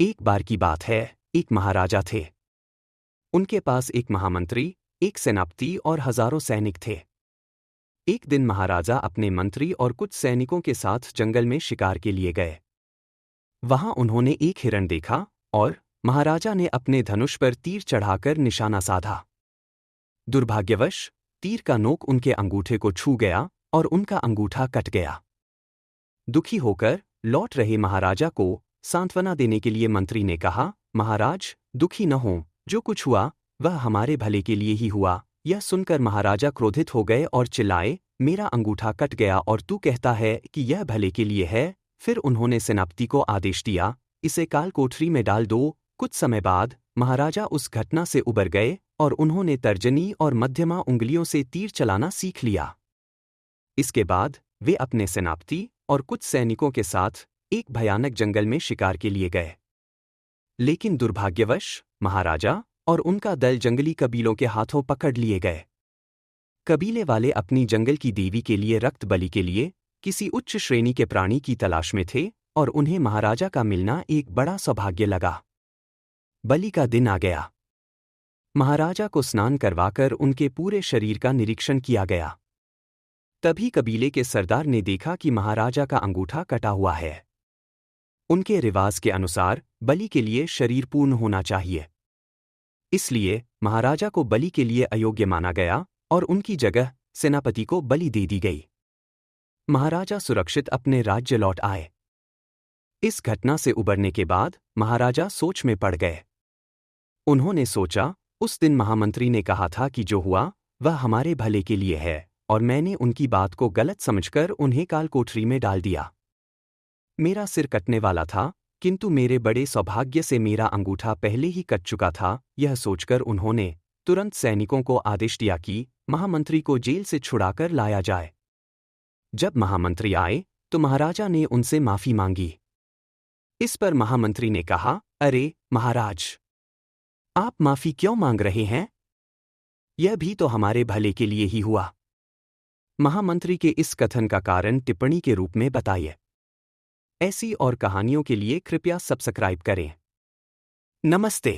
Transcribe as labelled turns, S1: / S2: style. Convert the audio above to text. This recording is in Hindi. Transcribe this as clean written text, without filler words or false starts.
S1: एक बार की बात है, एक महाराजा थे। उनके पास एक महामंत्री, एक सेनापति और हजारों सैनिक थे। एक दिन महाराजा अपने मंत्री और कुछ सैनिकों के साथ जंगल में शिकार के लिए गए। वहां उन्होंने एक हिरण देखा और महाराजा ने अपने धनुष पर तीर चढ़ाकर निशाना साधा। दुर्भाग्यवश तीर का नोक उनके अंगूठे को छू गया और उनका अंगूठा कट गया। दुखी होकर लौट रहे महाराजा को सांत्वना देने के लिए मंत्री ने कहा, महाराज, दुखी न हो, जो कुछ हुआ वह हमारे भले के लिए ही हुआ। यह सुनकर महाराजा क्रोधित हो गए और चिल्लाए, मेरा अंगूठा कट गया और तू कहता है कि यह भले के लिए है। फिर उन्होंने सेनापति को आदेश दिया, इसे काल कोठरी में डाल दो। कुछ समय बाद महाराजा उस घटना से उबर गए और उन्होंने तर्जनी और मध्यमा उंगलियों से तीर चलाना सीख लिया। इसके बाद वे अपने सेनापति और कुछ सैनिकों के साथ एक भयानक जंगल में शिकार के लिए गए। लेकिन दुर्भाग्यवश महाराजा और उनका दल जंगली कबीलों के हाथों पकड़ लिए गए। कबीले वाले अपनी जंगल की देवी के लिए रक्त बलि के लिए किसी उच्च श्रेणी के प्राणी की तलाश में थे और उन्हें महाराजा का मिलना एक बड़ा सौभाग्य लगा। बलि का दिन आ गया। महाराजा को स्नान करवाकर उनके पूरे शरीर का निरीक्षण किया गया। तभी कबीले के सरदार ने देखा कि महाराजा का अंगूठा कटा हुआ है। उनके रिवाज के अनुसार बलि के लिए शरीर पूर्ण होना चाहिए। इसलिए महाराजा को बलि के लिए अयोग्य माना गया और उनकी जगह सेनापति को बलि दे दी गई। महाराजा सुरक्षित अपने राज्य लौट आए। इस घटना से उबरने के बाद महाराजा सोच में पड़ गए। उन्होंने सोचा, उस दिन महामंत्री ने कहा था कि जो हुआ वह हमारे भले के लिए है और मैंने उनकी बात को गलत समझकर उन्हें काल कोठरी में डाल दिया। मेरा सिर कटने वाला था, किंतु मेरे बड़े सौभाग्य से मेरा अंगूठा पहले ही कट चुका था। यह सोचकर उन्होंने तुरंत सैनिकों को आदेश दिया कि महामंत्री को जेल से छुड़ाकर लाया जाए। जब महामंत्री आए तो महाराजा ने उनसे माफी मांगी। इस पर महामंत्री ने कहा, अरे महाराज, आप माफी क्यों मांग रहे हैं? यह भी तो हमारे भले के लिए ही हुआ। महामंत्री के इस कथन का कारण टिप्पणी के रूप में बताइए। ऐसी और कहानियों के लिए कृपया सब्सक्राइब करें। नमस्ते।